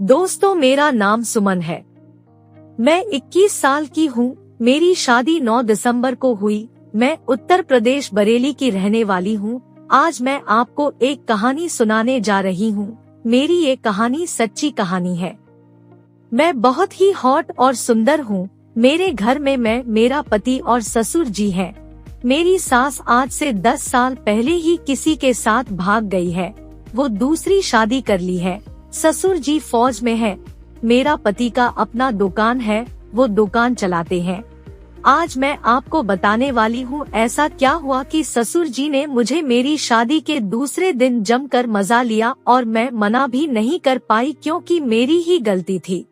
दोस्तों, मेरा नाम सुमन है। मैं 21 साल की हूँ। मेरी शादी 9 दिसंबर को हुई। मैं उत्तर प्रदेश बरेली की रहने वाली हूँ। आज मैं आपको एक कहानी सुनाने जा रही हूँ। मेरी ये कहानी सच्ची कहानी है। मैं बहुत ही हॉट और सुंदर हूँ। मेरे घर में मैं, मेरा पति और ससुर जी हैं। मेरी सास आज से 10 साल पहले ही किसी के साथ भाग गई है। वो दूसरी शादी कर ली है। ससुर जी फौज में है। मेरा पति का अपना दुकान है, वो दुकान चलाते हैं। आज मैं आपको बताने वाली हूँ ऐसा क्या हुआ कि ससुर जी ने मुझे मेरी शादी के दूसरे दिन जमकर मजा लिया और मैं मना भी नहीं कर पाई क्योंकि मेरी ही गलती थी।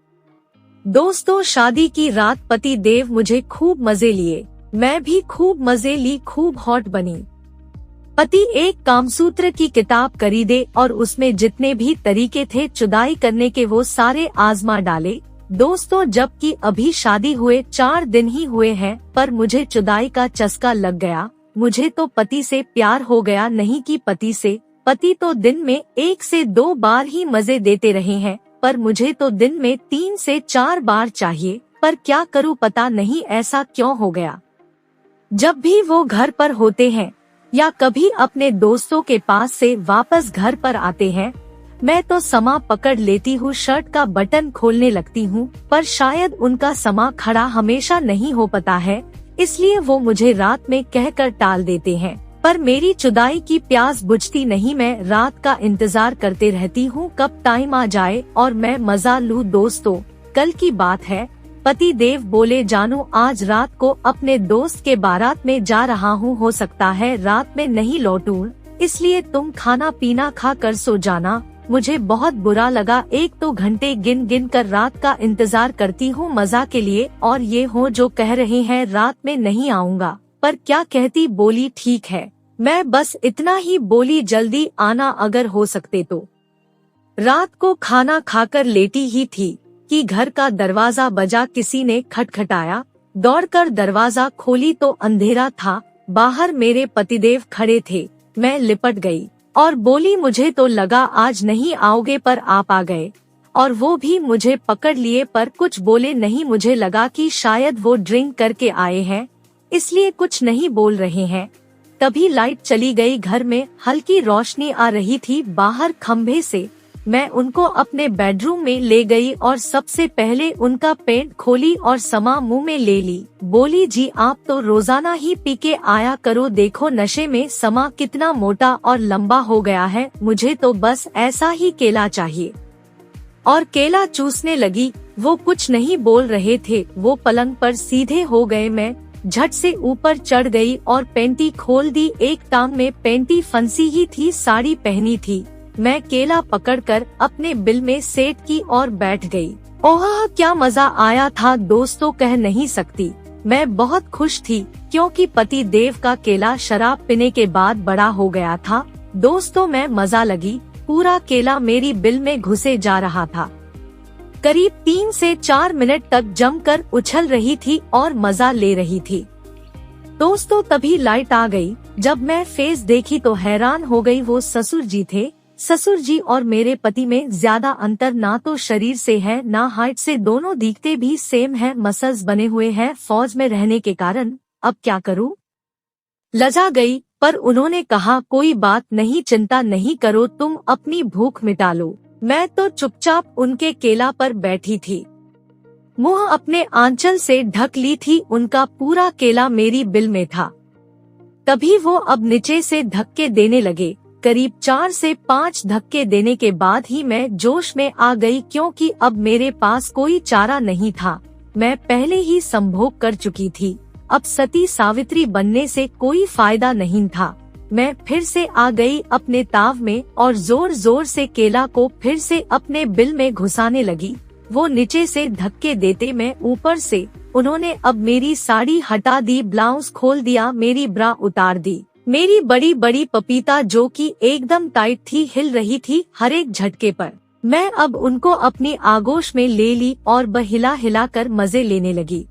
दोस्तों, शादी की रात पति देव मुझे खूब मजे लिए, मैं भी खूब मजे ली, खूब हॉट बनी। पति एक कामसूत्र की किताब खरीदे और उसमें जितने भी तरीके थे चुदाई करने के वो सारे आजमा डाले। दोस्तों, जबकि अभी शादी हुए 4 दिन ही हुए हैं, पर मुझे चुदाई का चस्का लग गया। मुझे तो पति से प्यार हो गया, नहीं कि पति से। पति तो दिन में 1 से 2 बार ही मजे देते रहे हैं, पर मुझे तो दिन में 3 से 4 बार चाहिए। पर क्या करूं, पता नहीं ऐसा क्यों हो गया। जब भी वो घर पर होते हैं या कभी अपने दोस्तों के पास से वापस घर पर आते हैं, मैं तो समा पकड़ लेती हूँ, शर्ट का बटन खोलने लगती हूँ। पर शायद उनका समा खड़ा हमेशा नहीं हो पाता है, इसलिए वो मुझे रात में कहकर टाल देते हैं। पर मेरी चुदाई की प्यास बुझती नहीं। मैं रात का इंतजार करते रहती हूँ कब टाइम आ जाए और मैं मजा लूँ। दोस्तों, कल की बात है। पति देव बोले, जानू आज रात को अपने दोस्त के बारात में जा रहा हूँ, हो सकता है रात में नहीं लौटूं, इसलिए तुम खाना पीना खा कर सो जाना। मुझे बहुत बुरा लगा। 1-2 घंटे गिन गिन कर रात का इंतजार करती हूँ मजा के लिए, और ये हो जो कह रहे हैं रात में नहीं आऊँगा। पर क्या कहती, बोली ठीक है। मैं बस इतना ही बोली, जल्दी आना अगर हो सकते तो। रात को खाना खाकर लेटी ही थी कि घर का दरवाजा बजा। किसी ने खटखटाया। दौड़कर दरवाजा खोली तो अंधेरा था। बाहर मेरे पतिदेव खड़े थे। मैं लिपट गई और बोली, मुझे तो लगा आज नहीं आओगे, पर आप आ गए, और वो भी मुझे पकड़ लिए, पर कुछ बोले नहीं। मुझे लगा कि शायद वो ड्रिंक करके आए हैं, इसलिए कुछ नहीं बोल रहे हैं। तभी लाइट चली गई। घर में हल्की रोशनी आ रही थी बाहर खंभे से। मैं उनको अपने बेडरूम में ले गई और सबसे पहले उनका पैंट खोली और समा मुंह में ले ली। बोली, जी आप तो रोजाना ही पी के आया करो, देखो नशे में समा कितना मोटा और लंबा हो गया है। मुझे तो बस ऐसा ही केला चाहिए। और केला चूसने लगी। वो कुछ नहीं बोल रहे थे। वो पलंग पर सीधे हो गए। मैं झट से ऊपर चढ़ गई और पैंटी खोल दी। एक टांग में पैंटी फंसी ही थी, साड़ी पहनी थी। मैं केला पकड़कर अपने बिल में सेट की और बैठ गई। ओह, क्या मजा आया था दोस्तों, कह नहीं सकती। मैं बहुत खुश थी क्योंकि पति देव का केला शराब पीने के बाद बड़ा हो गया था। दोस्तों, मैं मजा लगी। पूरा केला मेरी बिल में घुसे जा रहा था। करीब 3 से 4 मिनट तक जमकर उछल रही थी और मजा ले रही थी। दोस्तों, तभी लाइट आ गई। जब मैं फेस देखी तो हैरान हो गई। वो ससुर जी थे। ससुर जी और मेरे पति में ज्यादा अंतर ना तो शरीर से है ना हाइट से, दोनों दिखते भी सेम है, मसल्स बने हुए हैं फौज में रहने के कारण। अब क्या करूं? लजा गई, पर उन्होंने कहा, कोई बात नहीं, चिंता नहीं करो, तुम अपनी भूख मिटा लो। मैं तो चुपचाप उनके केला पर बैठी थी, मुंह अपने आंचल से ढक ली थी। उनका पूरा केला मेरी बिल में था। तभी वो अब नीचे से धक्के देने लगे। करीब 4 से 5 धक्के देने के बाद ही मैं जोश में आ गई, क्योंकि अब मेरे पास कोई चारा नहीं था। मैं पहले ही संभोग कर चुकी थी। अब सती सावित्री बनने से कोई फायदा नहीं था। मैं फिर से आ गई अपने ताव में और जोर जोर से केला को फिर से अपने बिल में घुसाने लगी। वो नीचे से धक्के देते, मैं ऊपर से। उन्होंने अब मेरी साड़ी हटा दी, ब्लाउज खोल दिया, मेरी ब्रा उतार दी। मेरी बड़ी बड़ी पपीता जो कि एकदम टाइट थी हिल रही थी हर एक झटके पर। मैं अब उनको अपनी आगोश में ले ली और बहिला हिला कर मजे लेने लगी।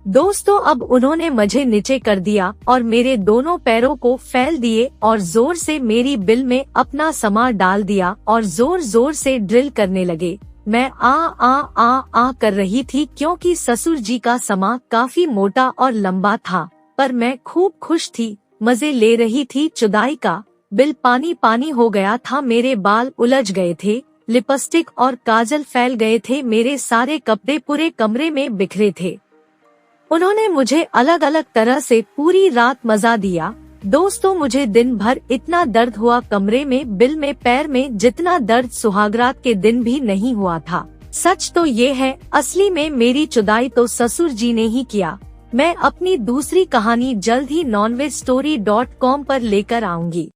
दोस्तों, अब उन्होंने मुझे नीचे कर दिया और मेरे दोनों पैरों को फैल दिए और जोर से मेरी बिल में अपना समा डाल दिया और जोर जोर से ड्रिल करने लगे। मैं आ कर रही थी क्योंकि ससुर जी का समा काफी मोटा और लंबा था, पर मैं खूब खुश थी, मजे ले रही थी जुदाई का। बिल पानी पानी हो गया था, मेरे बाल उलझ गए थे, लिपस्टिक और काजल फैल गए थे, मेरे सारे कपड़े पूरे कमरे में बिखरे थे। उन्होंने मुझे अलग अलग तरह से पूरी रात मजा दिया। दोस्तों, मुझे दिन भर इतना दर्द हुआ कमरे में, बिल में, पैर में, जितना दर्द सुहागरात के दिन भी नहीं हुआ था। सच तो ये है, असली में मेरी जुदाई तो ससुर जी ने ही किया। मैं अपनी दूसरी कहानी जल्द ही nonvegstory.com पर लेकर आऊंगी।